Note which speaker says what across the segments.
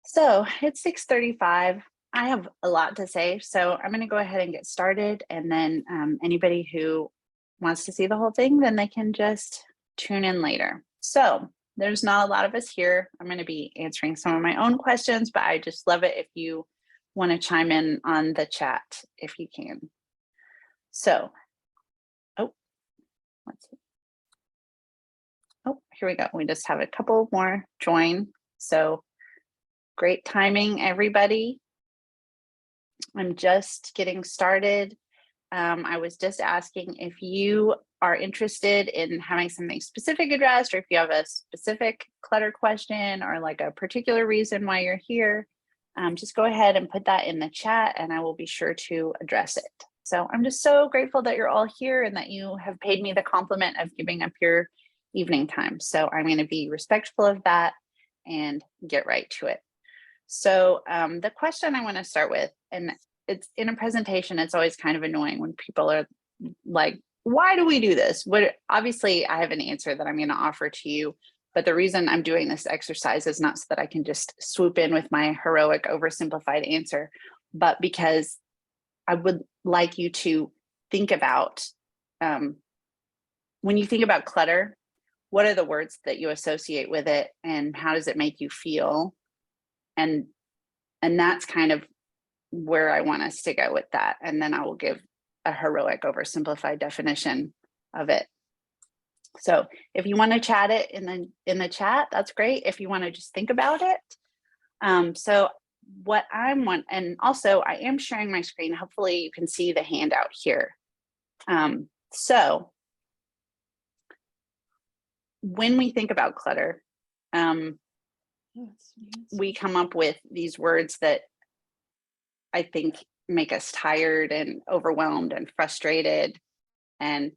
Speaker 1: So it's 6:35. I have a lot to say, so I'm going to go ahead and get started. And then anybody who wants to see the whole thing, then they can just tune in later. So there's not a lot of us here. I'm going to be answering some of my own questions, but I just love it if you want to chime in on the chat if you can. So, oh, let's see. Oh, here we go. We just have a couple more join. So great timing, everybody. I'm just getting started. I was just asking if you are interested in having something specific addressed, or if you have a specific clutter question or like a particular reason why you're here, just go ahead and put that in the chat and I will be sure to address it. So I'm just so grateful that you're all here and that you have paid me the compliment of giving up your evening time. So I'm going to be respectful of that and get right to it. So the question I want to start with, and it's in a presentation, it's always kind of annoying when people are like, why do we do this? Obviously I have an answer that I'm going to offer to you, but the reason I'm doing this exercise is not so that I can just swoop in with my heroic oversimplified answer, but because I would like you to think about, when you think about clutter, what are the words that you associate with it and how does it make you feel? And that's kind of where I want us to go with that. And then I will give a heroic oversimplified definition of it. So if you want to chat it in the chat, that's great. If you want to just think about it. So what and also I am sharing my screen. Hopefully you can see the handout here. So when we think about clutter, we come up with these words that I think make us tired and overwhelmed and frustrated. And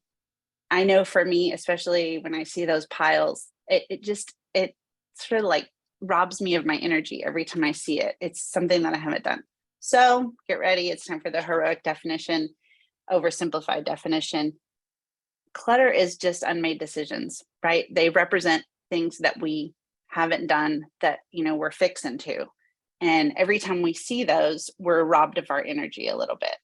Speaker 1: I know for me, especially when I see those piles, it sort of like robs me of my energy every time I see it. It's something that I haven't done. So get ready. It's time for the heroic definition, oversimplified definition. Clutter is just unmade decisions, right? They represent things that we haven't done that, we're fixing to. And every time we see those, we're robbed of our energy a little bit.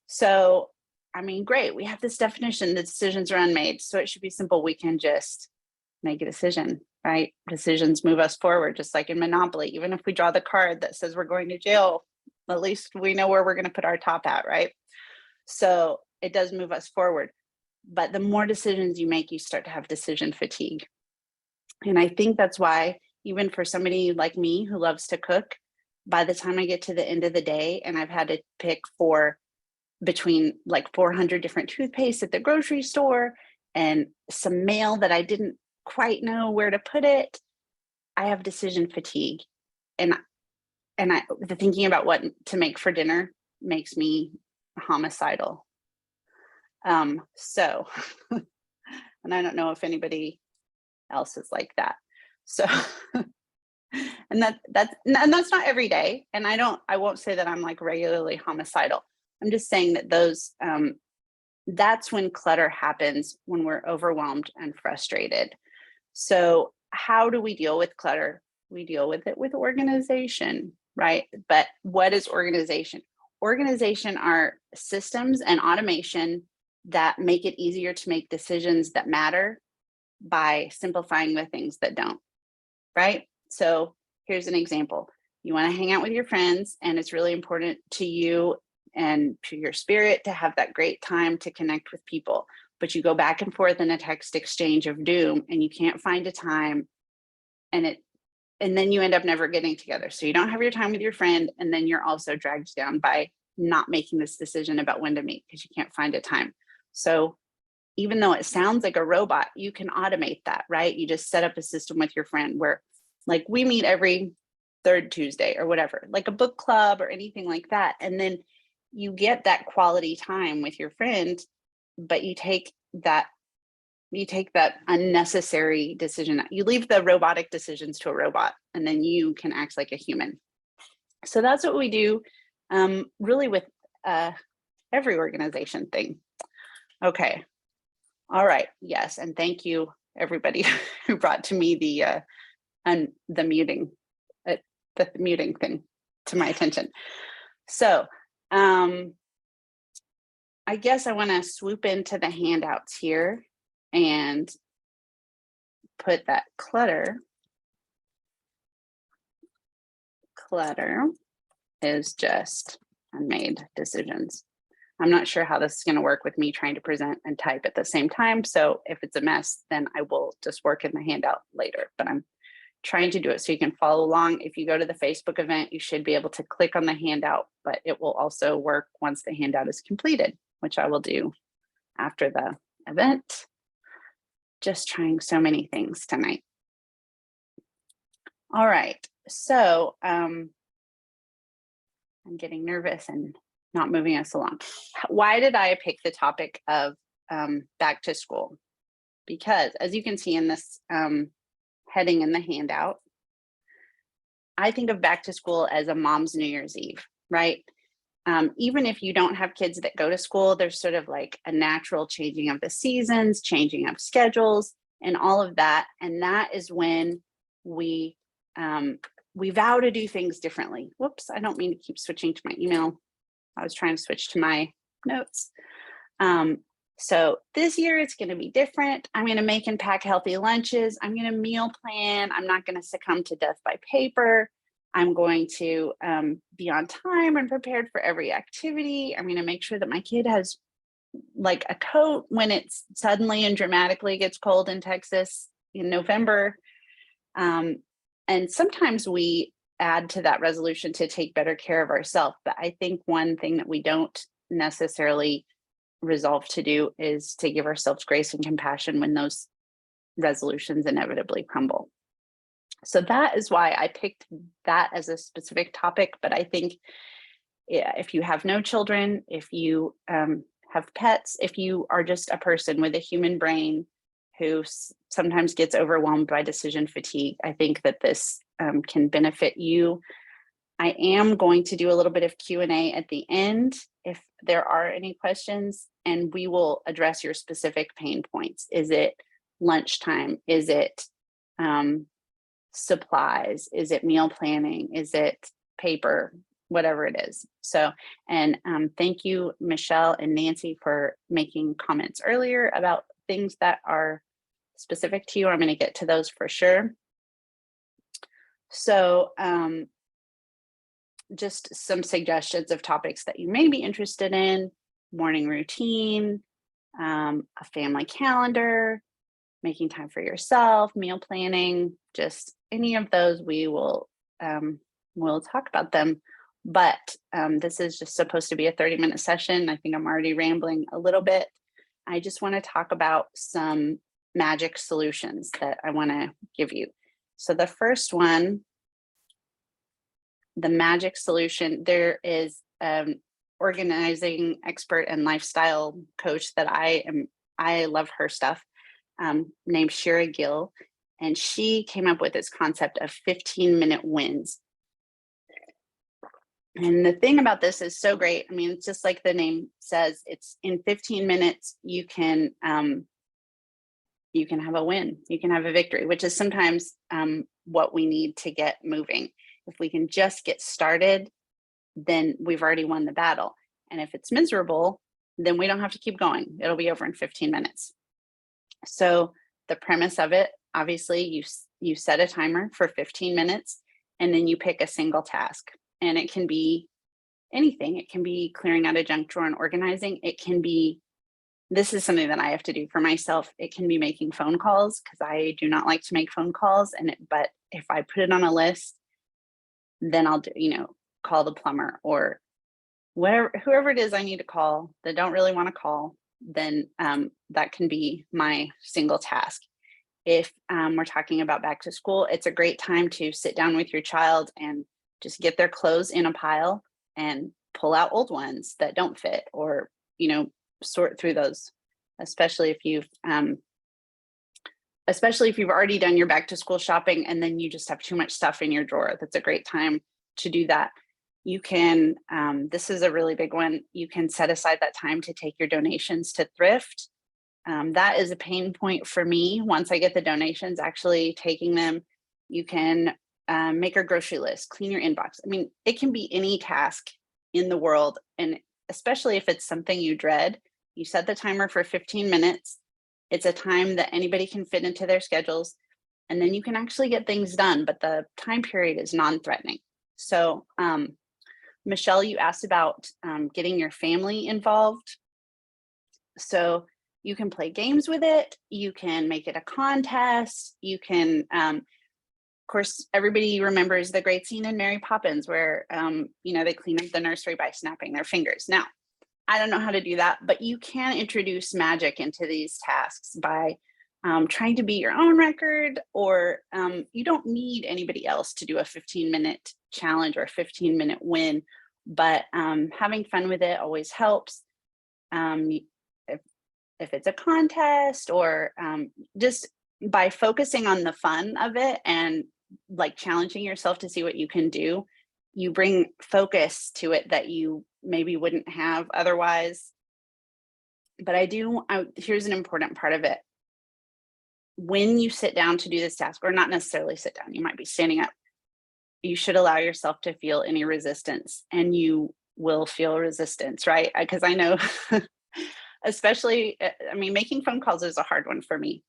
Speaker 1: So, I mean, great. We have this definition, the decisions are unmade. So it should be simple. We can just make a decision, right? Decisions move us forward, just like in Monopoly. Even if we draw the card that says we're going to jail, at least we know where we're going to put our top at, right? So it does move us forward. But the more decisions you make, you start to have decision fatigue. And I think that's why, even for somebody like me who loves to cook, by the time I get to the end of the day and I've had to pick between like 400 different toothpastes at the grocery store and some mail that I didn't quite know where to put it, I have decision fatigue. And the thinking about what to make for dinner makes me homicidal. So, and I don't know if anybody else is like that. So, and that's not every day. And I won't say that I'm like regularly homicidal. I'm just saying that that's when clutter happens, when we're overwhelmed and frustrated. So how do we deal with clutter? We deal with it with organization, right? But what is organization? Organization are systems and automation that make it easier to make decisions that matter by simplifying the things that don't, right? So here's an example. You want to hang out with your friends and it's really important to you and to your spirit to have that great time to connect with people, but you go back and forth in a text exchange of doom and you can't find a time, and then you end up never getting together. So you don't have your time with your friend, and then you're also dragged down by not making this decision about when to meet because you can't find a time. So even though it sounds like a robot, you can automate that, right? You just set up a system with your friend where like we meet every third Tuesday or whatever, like a book club or anything like that. And then you get that quality time with your friend, but you take that unnecessary decision. You leave the robotic decisions to a robot, and then you can act like a human. So that's what we do really with every organization thing. Okay. All right. Yes. And thank you, everybody who brought to me the muting. the muting thing to my attention. So I guess I want to swoop into the handouts here and put that clutter is just unmade decisions. I'm not sure how this is going to work with me trying to present and type at the same time. So if it's a mess, then I will just work in the handout later, but I'm trying to do it so you can follow along. If you go to the Facebook event, you should be able to click on the handout, but it will also work once the handout is completed, which I will do after the event. Just trying so many things tonight. All right, so I'm getting nervous and not moving us along. Why did I pick the topic of back to school? Because as you can see in this heading in the handout, I think of back to school as a mom's New Year's Eve, right? Even if you don't have kids that go to school, there's sort of like a natural changing of the seasons, changing of schedules, and all of that. And that is when we vow to do things differently. Whoops, I don't mean to keep switching to my email. I was trying to switch to my notes. So this year it's going to be different. I'm going to make and pack healthy lunches. I'm going to meal plan. I'm not going to succumb to death by paper. I'm going to be on time and prepared for every activity. I'm going to make sure that my kid has like a coat when it's suddenly and dramatically gets cold in Texas in November. And sometimes we add to that resolution to take better care of ourselves. But I think one thing that we don't necessarily resolve to do is to give ourselves grace and compassion when those resolutions inevitably crumble. So that is why I picked that as a specific topic. But I think if you have no children, if you have pets, if you are just a person with a human brain who sometimes gets overwhelmed by decision fatigue, I think that this can benefit you. I am going to do a little bit of Q&A at the end if there are any questions, and we will address your specific pain points. Is it lunchtime? Is it supplies? Is it meal planning? Is it paper? Whatever it is. So, and thank you, Michelle and Nancy, for making comments earlier about things that are specific to you. I'm going to get to those for sure. So just some suggestions of topics that you may be interested in: morning routine, a family calendar, making time for yourself, meal planning, just any of those. We'll talk about them. But this is just supposed to be a 30-minute session. I think I'm already rambling a little bit. I just want to talk about some magic solutions that I want to give you. So the first one, the magic solution, there is organizing expert and lifestyle coach that I love her stuff, named Shira Gill, and she came up with this concept of 15-minute wins. And the thing about this is so great. I mean, it's just like the name says, it's in 15 minutes, you can have a win, you can have a victory, which is sometimes what we need to get moving. If we can just get started, then we've already won the battle. And if it's miserable, then we don't have to keep going. It'll be over in 15 minutes. So the premise of it, obviously, you set a timer for 15 minutes, and then you pick a single task. And it can be anything. It can be clearing out a junk drawer and organizing. It can be, this is something that I have to do for myself. It can be making phone calls, because I do not like to make phone calls. But if I put it on a list, then I'll do, call the plumber or whoever it is I need to call that don't really want to call, then that can be my single task. If we're talking about back to school, it's a great time to sit down with your child and just get their clothes in a pile and pull out old ones that don't fit, or, sort through those, especially if you've already done your back to school shopping and then you just have too much stuff in your drawer. That's a great time to do that. You can, this is a really big one. You can set aside that time to take your donations to thrift. That is a pain point for me. Once I get the donations, actually taking them, you can make a grocery list, clean your inbox. I mean, it can be any task in the world. And especially if it's something you dread, you set the timer for 15 minutes. It's a time that anybody can fit into their schedules. And then you can actually get things done, but the time period is non-threatening. So, Michelle, you asked about getting your family involved. So you can play games with it. You can make it a contest. You can, of course, everybody remembers the great scene in Mary Poppins where, they clean up the nursery by snapping their fingers. Now, I don't know how to do that, but you can introduce magic into these tasks by trying to beat your own record, or you don't need anybody else to do a 15-minute challenge or a 15-minute win, but having fun with it always helps. If it's a contest, or just by focusing on the fun of it and like challenging yourself to see what you can do, you bring focus to it that you maybe wouldn't have otherwise. But here's an important part of it. When you sit down to do this task, or not necessarily sit down, you might be standing up, you should allow yourself to feel any resistance, and you will feel resistance, right? Because I know, especially, making phone calls is a hard one for me.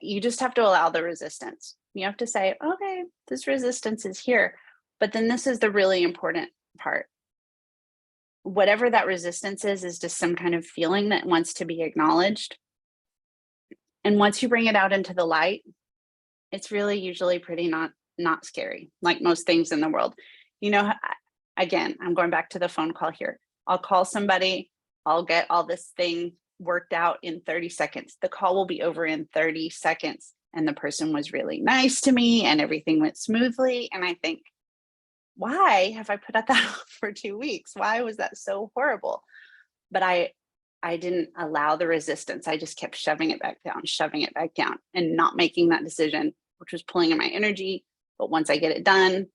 Speaker 1: You just have to allow the resistance. You have to say, okay, this resistance is here, but then this is the really important part. Whatever that resistance is just some kind of feeling that wants to be acknowledged. And once you bring it out into the light, it's really usually pretty not scary, like most things in the world. Again, I'm going back to the phone call here. I'll call somebody, I'll get all this thing worked out in 30 seconds. The call will be over in 30 seconds. And the person was really nice to me and everything went smoothly. And I think, why have I put up that for 2 weeks? Why was that so horrible? But I didn't allow the resistance. I just kept shoving it back down and not making that decision, which was pulling in my energy. But once I get it done,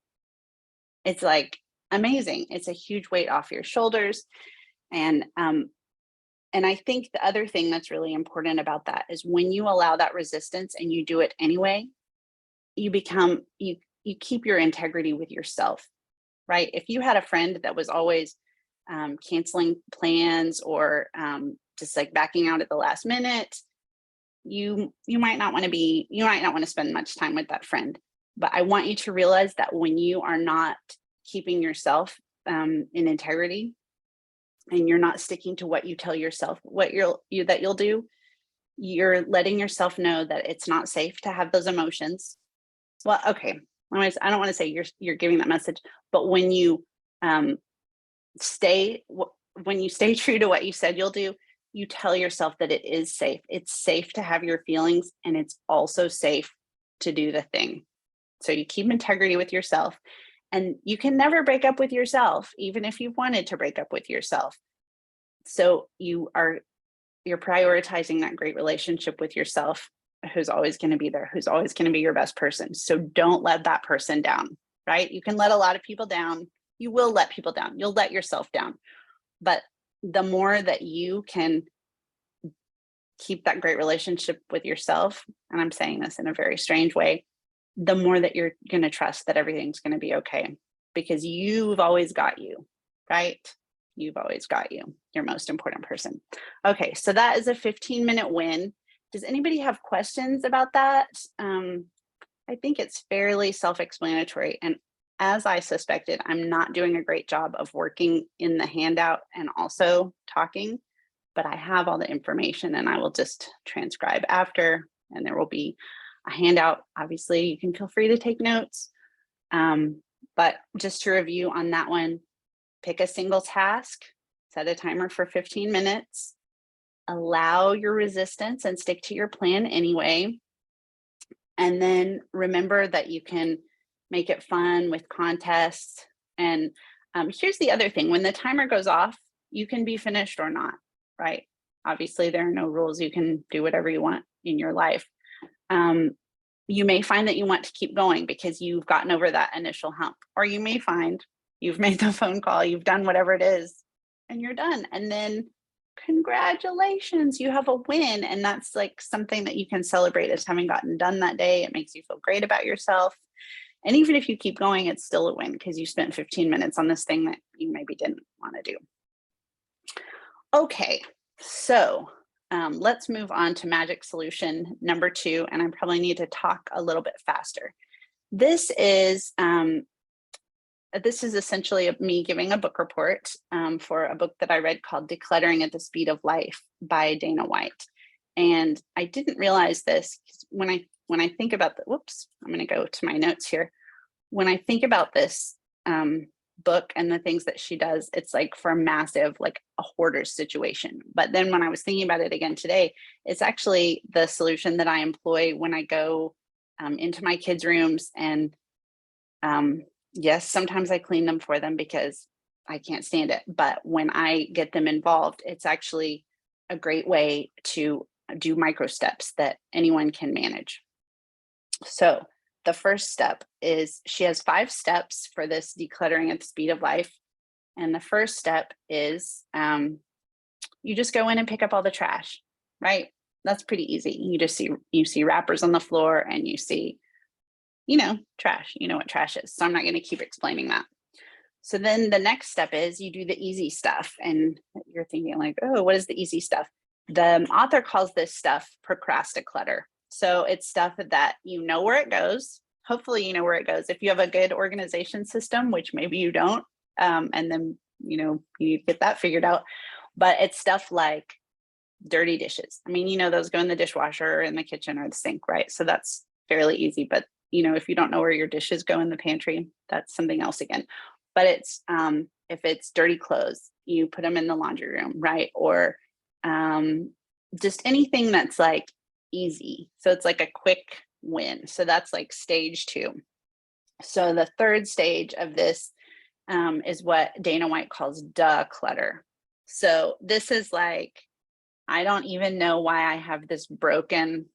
Speaker 1: it's like amazing. It's a huge weight off your shoulders. And I think the other thing that's really important about that is when you allow that resistance and you do it anyway, you keep your integrity with yourself, right? If you had a friend that was always canceling plans or just like backing out at the last minute, you might not want to spend much time with that friend. But I want you to realize that when you are not keeping yourself in integrity, and you're not sticking to what you tell yourself that you'll do, you're letting yourself know that it's not safe to have those emotions. Well, okay, I don't want to say you're giving that message, but when you stay true to what you said you'll do, you tell yourself that it is safe. It's safe to have your feelings, and it's also safe to do the thing. So you keep integrity with yourself. And you can never break up with yourself, even if you wanted to break up with yourself. So you're prioritizing that great relationship with yourself, who's always going to be there, who's always going to be your best person. So don't let that person down, right? You can let a lot of people down. You will let people down. You'll let yourself down. But the more that you can keep that great relationship with yourself, and I'm saying this in a very strange way, the more that you're going to trust that everything's going to be okay, because you've always got you, right? You've always got you, your most important person. Okay, so that is a 15-minute win. Does anybody have questions about that? I think it's fairly self-explanatory. And as I suspected, I'm not doing a great job of working in the handout and also talking, but I have all the information and I will just transcribe after, and there will be a handout. Obviously, you can feel free to take notes. But just to review on that one, pick a single task, set a timer for 15 minutes, allow your resistance and stick to your plan anyway. And then remember that you can make it fun with contests. And here's the other thing, when the timer goes off, you can be finished or not, right? Obviously, there are no rules. You can do whatever you want in your life. You may find that you want to keep going because you've gotten over that initial hump, or you may find you've made the phone call, you've done whatever it is, and you're done. And then congratulations, you have a win. And that's like something that you can celebrate as having gotten done that day. It makes you feel great about yourself. And even if you keep going, it's still a win because you spent 15 minutes on this thing that you maybe didn't want to do. Okay, so let's move on to magic solution number 2. And I probably need to talk a little bit faster. This is essentially me giving a book report for a book that I read called Decluttering at the Speed of Life by Dana White. And I didn't realize this when I think about the, whoops, I'm going to go to my notes here. When I think about this book and the things that she does, it's like for a massive, like a hoarder's situation. But then when I was thinking about it again today, it's actually the solution that I employ when I go into my kids' rooms. And yes, sometimes I clean them for them because I can't stand it. But when I get them involved, it's actually a great way to do micro steps that anyone can manage. So the first step is she has 5 steps for this decluttering at the speed of life. And the first step is you just go in and pick up all the trash, right? That's pretty easy. You see wrappers on the floor and you see, trash. You know what trash is. So I'm not going to keep explaining that. So then the next step is you do the easy stuff. And you're thinking like, oh, what is the easy stuff? The author calls this stuff procrasticlutter. So it's stuff that you know where it goes. Hopefully you know where it goes. If you have a good organization system, which maybe you don't, and then, you get that figured out. But it's stuff like dirty dishes. I mean, those go in the dishwasher, in the kitchen, or the sink, right? So that's fairly easy. But, if you don't know where your dishes go in the pantry, that's something else again. But it's, if it's dirty clothes, you put them in the laundry room, right? Or just anything that's like easy. So it's like a quick win. So that's like stage 2. So the third stage of this is what Dana White calls declutter. So this is like, I don't even know why I have this broken,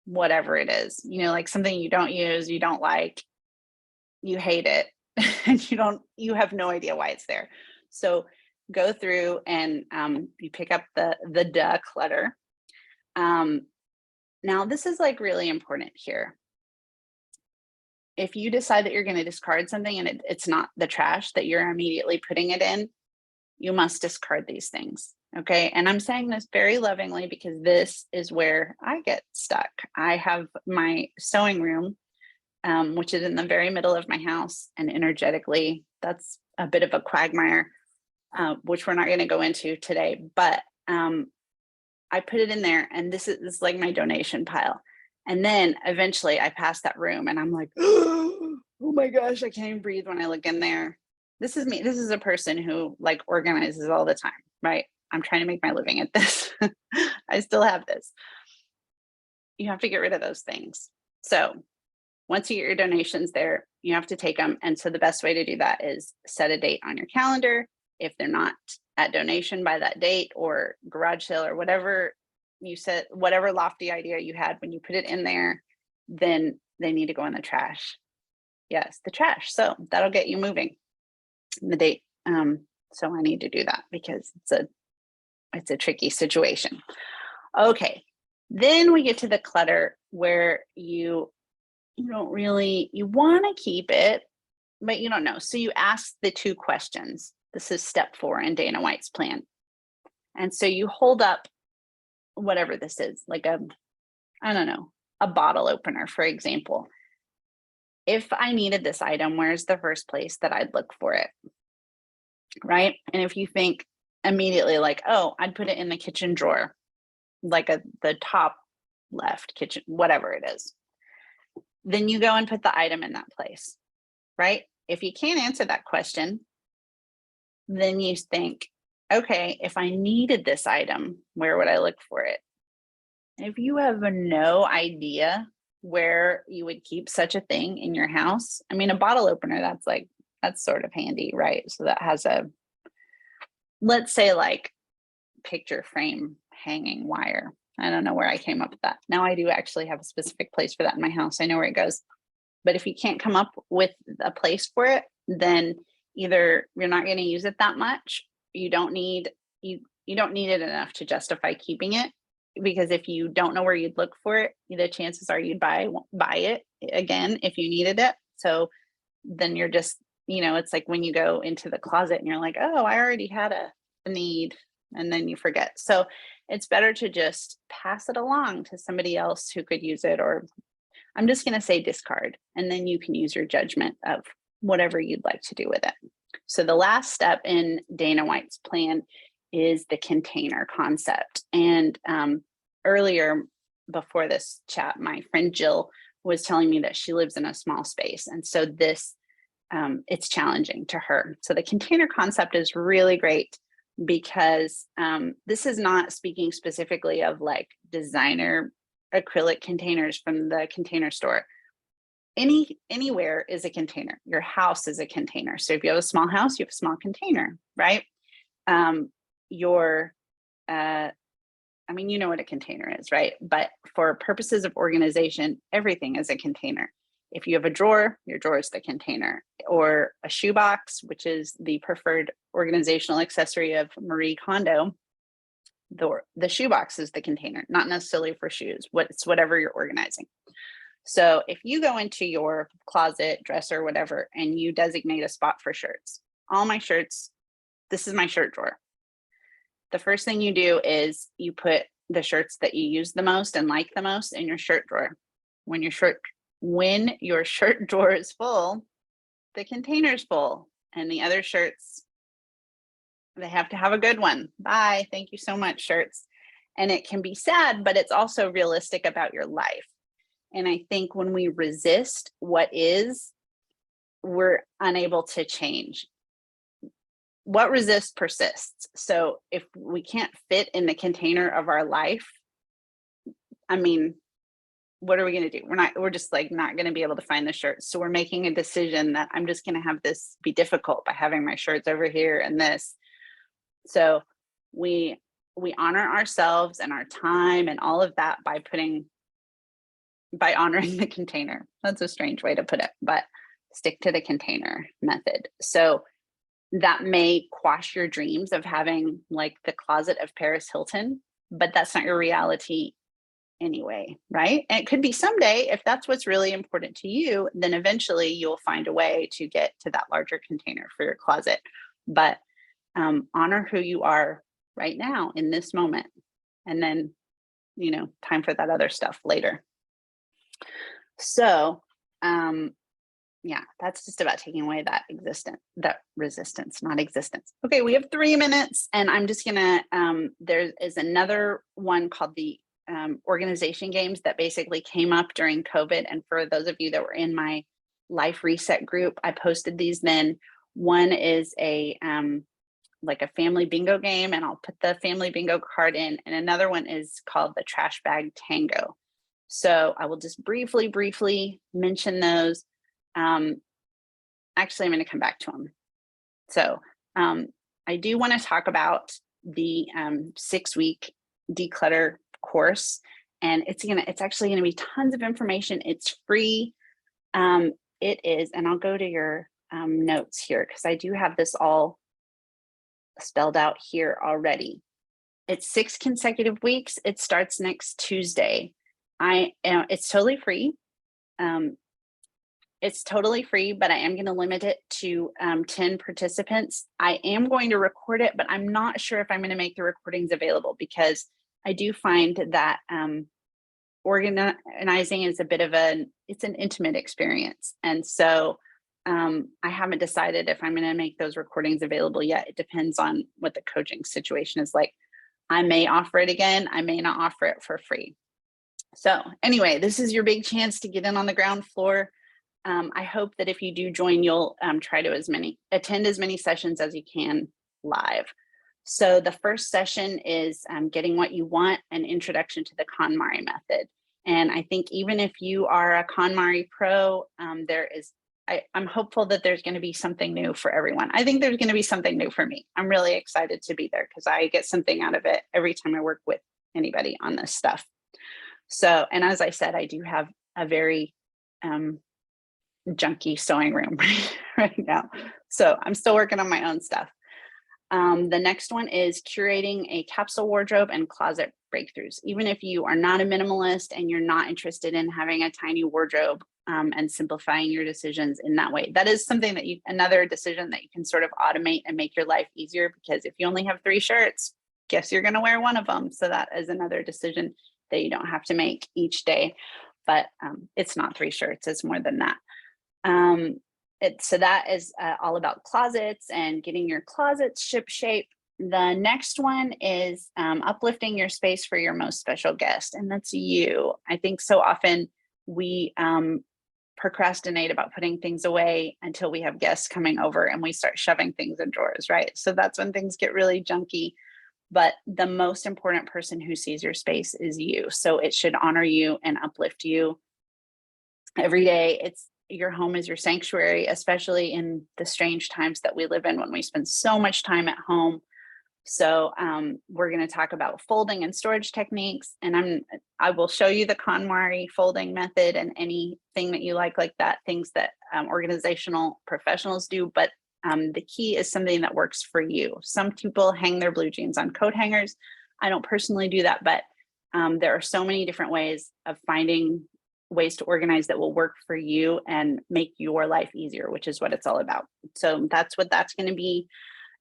Speaker 1: whatever it is, like something you don't use, you don't like, you hate it, and you have no idea why it's there. So go through and you pick up the declutter. Now this is like really important here. If you decide that you're going to discard something and it's not the trash that you're immediately putting it in, you must discard these things. Okay. And I'm saying this very lovingly because this is where I get stuck. I have my sewing room, which is in the very middle of my house, and energetically, that's a bit of a quagmire, which we're not going to go into today. But I put it in there, and this is like my donation pile. And then eventually I pass that room and I'm like, oh my gosh, I can't even breathe when I look in there. This is me. This is a person who like organizes all the time, right? I'm trying to make my living at this. I still have this. You have to get rid of those things. So once you get your donations there, you have to take them. And so the best way to do that is set a date on your calendar. If they're not at donation by that date, or garage sale, or whatever you said, whatever lofty idea you had when you put it in there, then they need to go in the trash. Yes, the trash. So that'll get you moving. The date. So I need to do that because it's a tricky situation. Okay. Then we get to the clutter where you don't really, you want to keep it, but you don't know. So you ask the 2 questions. This is step 4 in Dana White's plan. And so you hold up whatever this is, like a bottle opener, for example. If I needed this item, where's the first place that I'd look for it? Right? And if you think immediately like, oh, I'd put it in the kitchen drawer, like the top left kitchen, whatever it is, then you go and put the item in that place, right? If you can't answer that question, then you think, okay, if I needed this item, where would I look for it? If you have no idea where you would keep such a thing in your house, I mean, a bottle opener, that's sort of handy, right? So that has let's say like picture frame hanging wire. I don't know where I came up with that. Now I do actually have a specific place for that in my house. I know where it goes. But if you can't come up with a place for it, then either you're not going to use it that much, you don't need, you don't need it enough to justify keeping it, because if you don't know where you'd look for it, the chances are you'd buy it again if you needed it. So then you're just, it's like when you go into the closet and you're like, oh, I already had a need, and then you forget. So it's better to just pass it along to somebody else who could use it, or I'm just going to say discard, and then you can use your judgment of whatever you'd like to do with it. So the last step in Dana White's plan is the container concept. And earlier, before this chat, my friend Jill was telling me that she lives in a small space. And so this, it's challenging to her. So the container concept is really great, because this is not speaking specifically of like designer acrylic containers from the Container Store. Anywhere is a container. Your house is a container. So if you have a small house, you have a small container, right? You know what a container is, right? But for purposes of organization, everything is a container. If you have a drawer, your drawer is the container, or a shoebox, which is the preferred organizational accessory of Marie Kondo. The shoebox is the container, not necessarily for shoes. It's whatever you're organizing. So if you go into your closet, dresser, whatever, and you designate a spot for shirts, all my shirts, this is my shirt drawer. The first thing you do is you put the shirts that you use the most and like the most in your shirt drawer. When your shirt drawer is full, the container's full, and the other shirts, they have to have a good one. Bye. Thank you so much, shirts. And it can be sad, but it's also realistic about your life. And I think when we resist what is, we're unable to change. What resists persists. So if we can't fit in the container of our life, what are we going to do? We're just like not going to be able to find the shirts. So we're making a decision that I'm just going to have this be difficult by having my shirts over here and this. So we honor ourselves and our time and all of that by honoring the container. That's a strange way to put it, but stick to the container method. So that may quash your dreams of having like the closet of Paris Hilton, but that's not your reality anyway, right? And it could be someday. If that's what's really important to you, then eventually you'll find a way to get to that larger container for your closet. But honor who you are right now in this moment, and then time for that other stuff later. So yeah, that's just about taking away that resistance, not existence. Okay, we have 3 minutes, and I'm just gonna, there is another one called the organization games that basically came up during COVID. And for those of you that were in my life reset group, I posted these then. One is like a family bingo game, and I'll put the family bingo card in, and another one is called the trash bag tango. So I will just briefly mention those. Actually, I'm going to come back to them. So I do want to talk about the 6-week declutter course, and it's actually going to be tons of information. It's free. It is, and I'll go to your notes here because I do have this all spelled out here already. It's 6 consecutive weeks. It starts next Tuesday. It's totally free. It's totally free, but I am going to limit it to 10 participants. I am going to record it, but I'm not sure if I'm going to make the recordings available, because I do find that organizing is a bit of it's an intimate experience. And so I haven't decided if I'm going to make those recordings available yet. It depends on what the coaching situation is like. I may offer it again. I may not offer it for free. So anyway, this is your big chance to get in on the ground floor. I hope that if you do join, you'll try to attend as many sessions as you can live. So the first session is getting what you want, an introduction to the KonMari method. And I think even if you are a KonMari pro, I'm hopeful that there's going to be something new for everyone. I think there's going to be something new for me. I'm really excited to be there because I get something out of it every time I work with anybody on this stuff. So, and as I said, I do have a very junky sewing room right now. So I'm still working on my own stuff. The next one is curating a capsule wardrobe and closet breakthroughs. Even if you are not a minimalist and you're not interested in having a tiny wardrobe and simplifying your decisions in that way, that is something that another decision that you can sort of automate and make your life easier, because if you only have 3 shirts, guess you're going to wear one of them. So that is another decision that you don't have to make each day. But it's not 3 shirts, it's more than that. So that is all about closets and getting your closets ship shape. The next one is uplifting your space for your most special guest, and that's you. I think so often we procrastinate about putting things away until we have guests coming over and we start shoving things in drawers, right? So that's when things get really junky. But the most important person who sees your space is you. So it should honor you and uplift you every day. Your home is your sanctuary, especially in the strange times that we live in when we spend so much time at home. So we're going to talk about folding and storage techniques, and I will show you the KonMari folding method and anything that you like that, things that organizational professionals do. But the key is something that works for you. Some people hang their blue jeans on coat hangers. I don't personally do that, but there are so many different ways of finding ways to organize that will work for you and make your life easier, which is what it's all about. So that's what that's going to be.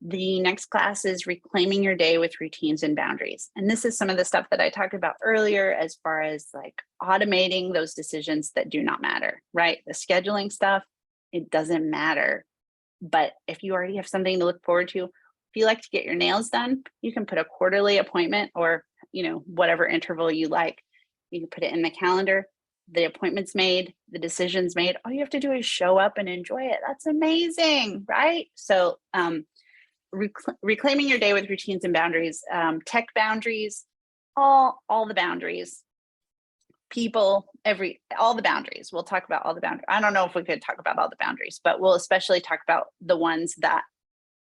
Speaker 1: The next class is reclaiming your day with routines and boundaries. And this is some of the stuff that I talked about earlier, as far as like automating those decisions that do not matter, right? The scheduling stuff, it doesn't matter. But if you already have something to look forward to, if you like to get your nails done, you can put a quarterly appointment, or, whatever interval you like. You can put it in the calendar. The appointment's made, the decision's made. All you have to do is show up and enjoy it. That's amazing, right? So reclaiming your day with routines and boundaries, tech boundaries, all the boundaries, people, all the boundaries. We'll talk about all the boundaries. I don't know if we could talk about all the boundaries, but we'll especially talk about the ones that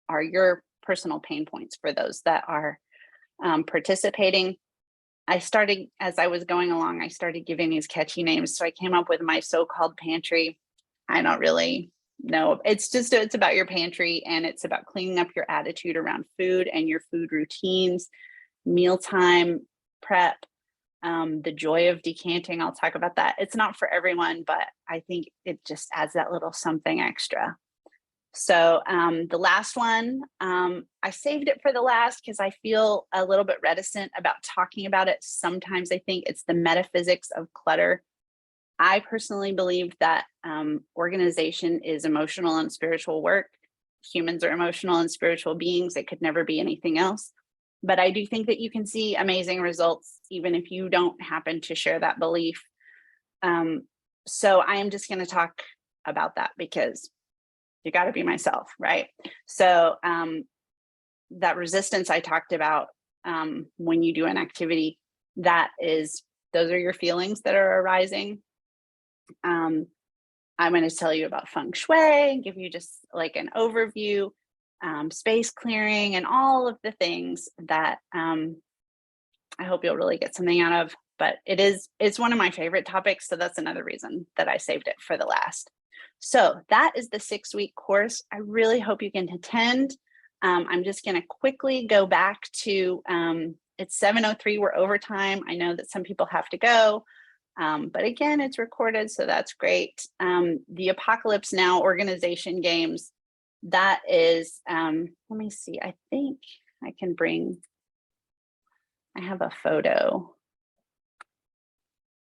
Speaker 1: are your personal pain points for those that are participating. As I was going along, I started giving these catchy names. So I came up with my so-called pantry. I don't really know. It's about your pantry, and it's about cleaning up your attitude around food and your food routines, mealtime prep, the joy of decanting. I'll talk about that. It's not for everyone, but I think it just adds that little something extra. So the last one, I saved it for the last because I feel a little bit reticent about talking about it. Sometimes I think it's the metaphysics of clutter. I personally believe that organization is emotional and spiritual work. Humans are emotional and spiritual beings. It could never be anything else. But I do think that you can see amazing results even if you don't happen to share that belief. So I am just going to talk about that because you got to be myself, right? So that resistance I talked about when you do an activity, those are your feelings that are arising. I'm going to tell you about feng shui and give you just like an overview, space clearing, and all of the things that I hope you'll really get something out of. But it's one of my favorite topics, so that's another reason that I saved it for the last. So that is the 6-week course. I really hope you can attend. I'm just going to quickly go back to, it's 7:03, we're overtime. I know that some people have to go, but again, it's recorded, so that's great. The Apocalypse Now organization games, that is, let me see, I think I have a photo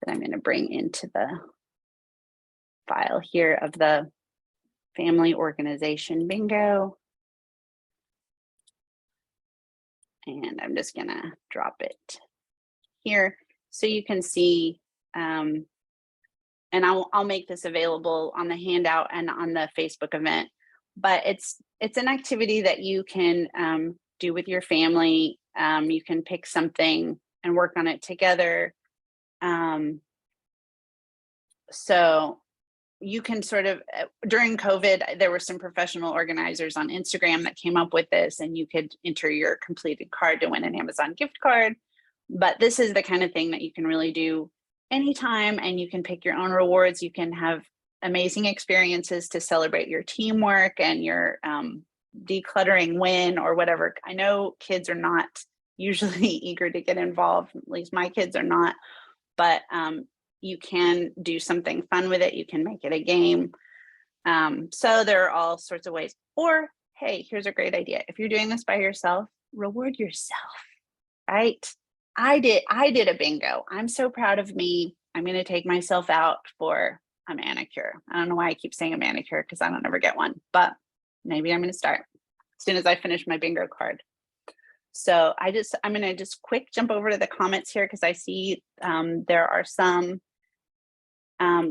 Speaker 1: that I'm going to bring into the file here of the family organization bingo. And I'm just going to drop it here so you can see, and I'll make this available on the handout and on the Facebook event. But it's an activity that you can do with your family. You can pick something and work on it together. So you can sort of, during COVID, there were some professional organizers on Instagram that came up with this, and you could enter your completed card to win an Amazon gift card. But this is the kind of thing that you can really do anytime, and you can pick your own rewards. You can have amazing experiences to celebrate your teamwork and your decluttering win or whatever. I know kids are not usually eager to get involved, at least my kids are not, but you can do something fun with it. You can make it a game. So there are all sorts of ways. Or, hey, here's a great idea. If you're doing this by yourself, reward yourself, right? I did a bingo. I'm so proud of me. I'm going to take myself out for a manicure. I don't know why I keep saying a manicure because I don't ever get one, but maybe I'm going to start as soon as I finish my bingo card. So I'm going to just quick jump over to the comments here because I see there are some.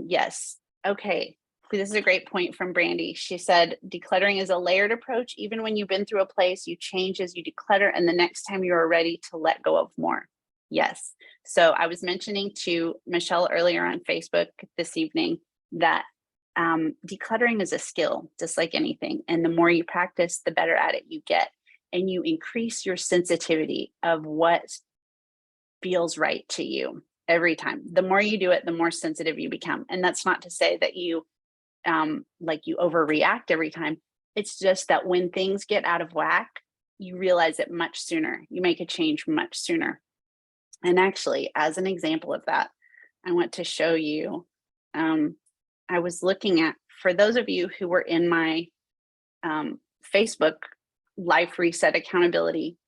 Speaker 1: Yes. Okay. This is a great point from Brandy. She said, decluttering is a layered approach. Even when you've been through a place, you change as you declutter, and the next time you are ready to let go of more. Yes. So I was mentioning to Michelle earlier on Facebook this evening that decluttering is a skill, just like anything. And the more you practice, the better at it you get. And you increase your sensitivity of what feels right to you every time. The more you do it, the more sensitive you become. And that's not to say that you you overreact every time. It's just that when things get out of whack, you realize it much sooner. You make a change much sooner. And actually, as an example of that, I want to show you, I was looking at, for those of you who were in my Facebook Life Reset Accountability,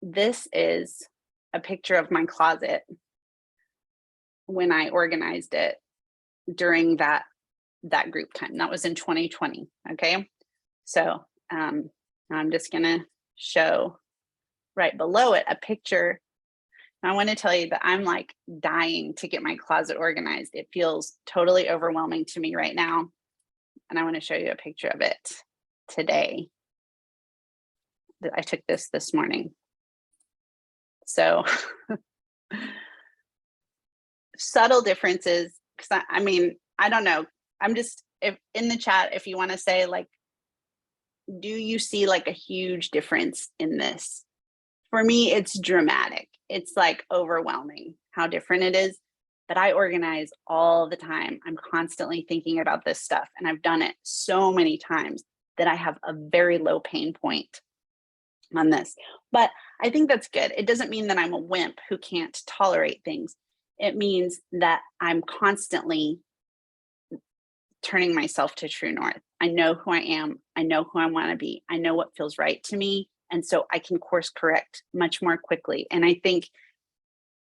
Speaker 1: this is a picture of my closet when I organized it during that group time. That was in 2020. Okay. So I'm just going to show right below it a picture. I want to tell you that I'm like dying to get my closet organized. It feels totally overwhelming to me right now. And I want to show you a picture of it today. I took this morning. So subtle differences. Because I mean, I don't know. I'm just, if in the chat, if you want to say like, do you see like a huge difference in this? For me, it's dramatic. It's like overwhelming how different it is. But I organize all the time. I'm constantly thinking about this stuff. And I've done it so many times that I have a very low pain point on this. But I think that's good. It doesn't mean that I'm a wimp who can't tolerate things. It means that I'm constantly turning myself to true north. I know who I am. I know who I want to be. I know what feels right to me. And so I can course correct much more quickly. And I think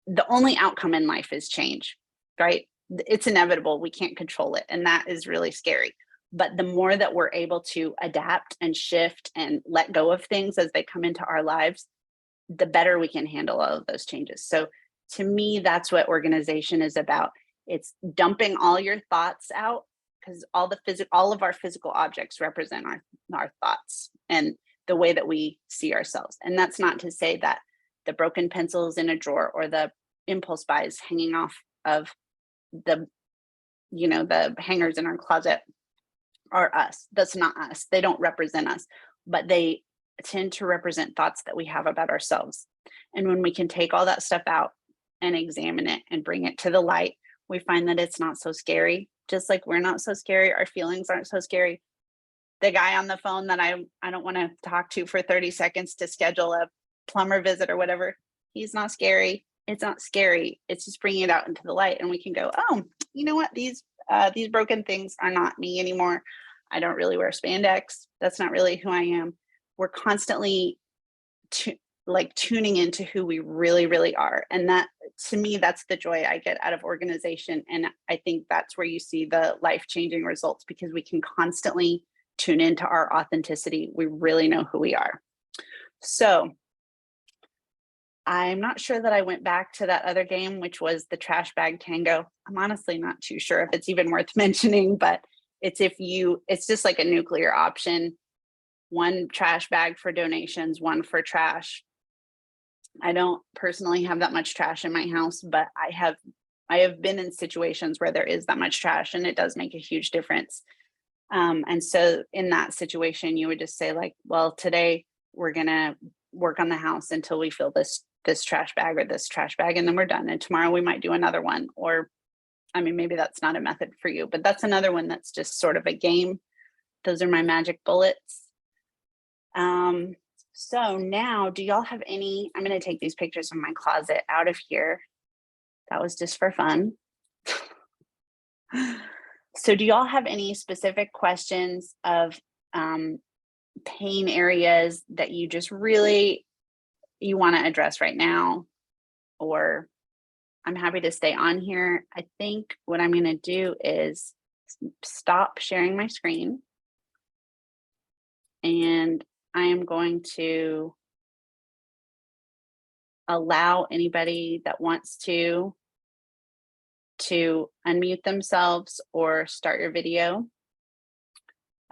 Speaker 1: the only outcome in life is change, right? It's inevitable. We can't control it. And that is really scary. But the more that we're able to adapt and shift and let go of things as they come into our lives, the better we can handle all of those changes. So to me, that's what organization is about. It's dumping all your thoughts out, because all of our physical objects represent our thoughts and the way that we see ourselves. And that's not to say that the broken pencils in a drawer or the impulse buys hanging off of the hangers in our closet are us. That's not us. They don't represent us, but they tend to represent thoughts that we have about ourselves. And when we can take all that stuff out and examine it and bring it to the light, we find that it's not so scary. Just like we're not so scary, our feelings aren't so scary. The guy on the phone that I don't want to talk to for 30 seconds to schedule a plumber visit or whatever, he's not scary. It's not scary. It's just bringing it out into the light, and we can go, oh, you know what? These broken things are not me anymore. I don't really wear spandex. That's not really who I am. We're constantly tuning into who we really, really are. And that, to me, that's the joy I get out of organization. And I think that's where you see the life-changing results, because we can constantly tune into our authenticity. We really know who we are. So I'm not sure that I went back to that other game, which was the trash bag tango. I'm honestly not too sure if it's even worth mentioning, but it's just like a nuclear option. One trash bag for donations, one for trash. I don't personally have that much trash in my house, but I have been in situations where there is that much trash, and it does make a huge difference. And so in that situation, you would just say like, well, today we're gonna work on the house until we fill this trash bag or this trash bag, and then we're done. And tomorrow we might do another one. Or, I mean, maybe that's not a method for you, but that's another one that's just sort of a game. those are my magic bullets. So now, do y'all have any, I'm going to take these pictures of my closet out of here. That was just for fun. So do y'all have any specific questions of pain areas that you just really, you want to address right now? Or I'm happy to stay on here. I think what I'm going to do is stop sharing my screen. And I am going to allow anybody that wants to unmute themselves or start your video.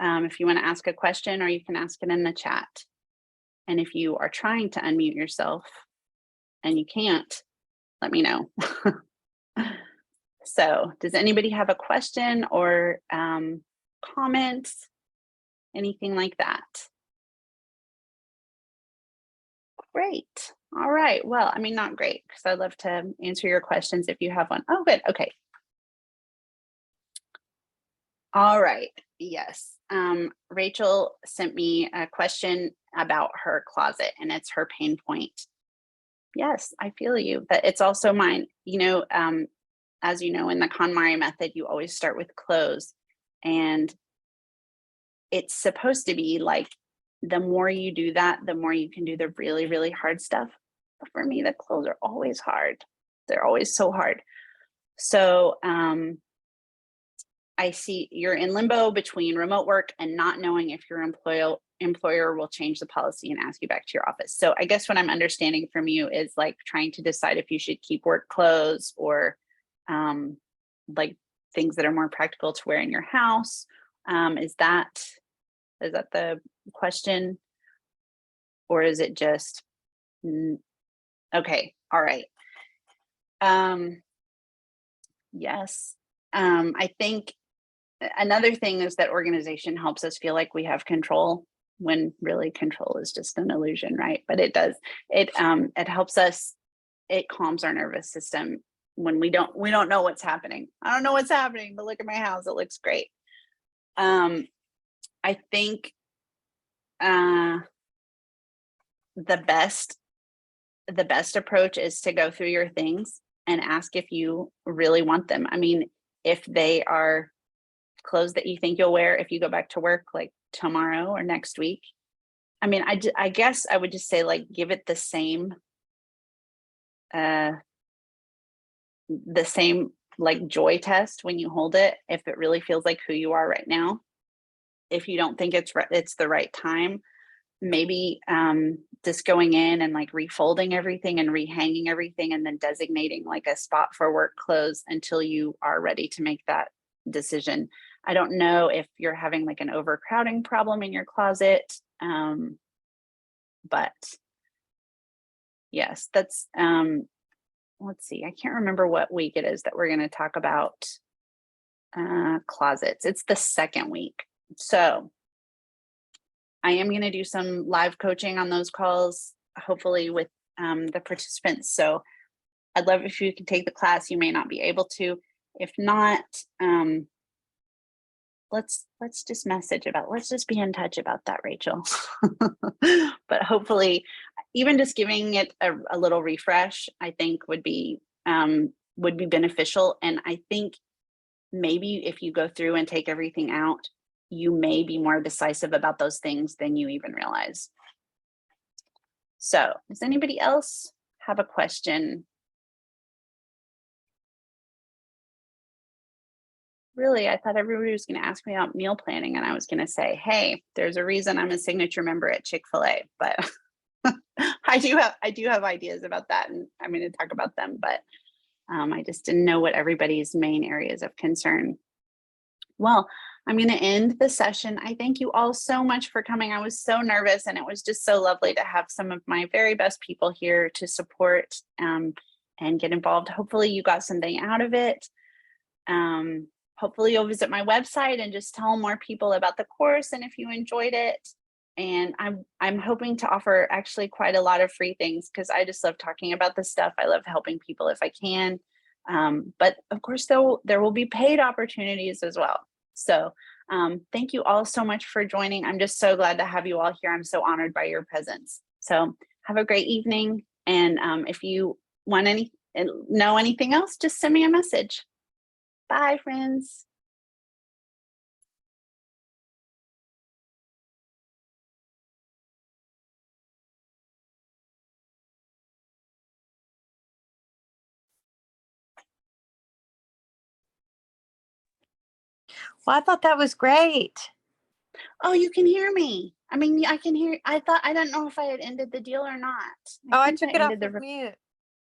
Speaker 1: If you want to ask a question, or you can ask it in the chat. And if you are trying to unmute yourself and you can't, let me know. So does anybody have a question or comments, anything like that? Great. All right. Well, I mean, not great, because I'd love to answer your questions if you have one. Oh, good. Okay. All right. Yes. Rachel sent me a question about her closet, and it's her pain point. Yes, I feel you, but it's also mine. You know, as you know, in the KonMari method, you always start with clothes, and it's supposed to be like, the more you do that, the more you can do the really, really hard stuff. But for me, the clothes are always hard. They're always so hard. So I see you're in limbo between remote work and not knowing if your employer will change the policy and ask you back to your office. So I guess what I'm understanding from you is like trying to decide if you should keep work clothes or like things that are more practical to wear in your house. Is that the question? Or is it just, okay, all right. Yes, I think another thing is that organization helps us feel like we have control, when really control is just an illusion, right? But it does, it helps us, it calms our nervous system when we don't know what's happening. I don't know what's happening, but look at my house, it looks great. I think the best approach is to go through your things and ask if you really want them. I mean, if they are clothes that you think you'll wear if you go back to work like tomorrow or next week, I mean, I guess I would just say, like, give it the same like joy test when you hold it, if it really feels like who you are right now. If you don't think it's the right time, maybe just going in and like refolding everything and rehanging everything, and then designating like a spot for work clothes until you are ready to make that decision. I don't know if you're having like an overcrowding problem in your closet, but yes, that's let's see, I can't remember what week it is that we're going to talk about closets. It's the second week. So I am going to do some live coaching on those calls, hopefully with the participants. So I'd love if you could take the class. You may not be able to. If not, let's just let's just be in touch about that, Rachel. But hopefully, even just giving it a little refresh, I think would be beneficial. And I think maybe if you go through and take everything out, you may be more decisive about those things than you even realize. So does anybody else have a question? Really, I thought everybody was going to ask me about meal planning, and I was going to say, hey, there's a reason I'm a signature member at Chick-fil-A, but I do have ideas about that, and I'm going to talk about them, but I just didn't know what everybody's main areas of concern. Well, I'm going to end the session. I thank you all so much for coming. I was so nervous, and it was just so lovely to have some of my very best people here to support and get involved. Hopefully you got something out of it. Hopefully you'll visit my website and just tell more people about the course and if you enjoyed it. And I'm hoping to offer actually quite a lot of free things, because I just love talking about this stuff. I love helping people if I can. But of course, there will be paid opportunities as well. So thank you all so much for joining. I'm just so glad to have you all here. I'm so honored by your presence. So have a great evening. And if you want know anything else, just send me a message. Bye, friends.
Speaker 2: Well, I thought that was great.
Speaker 1: Oh, you can hear me. I mean, I can hear. I don't know if I had ended the deal or not.
Speaker 2: Oh, I
Speaker 1: think
Speaker 2: took it off
Speaker 1: ended the.
Speaker 2: of mute.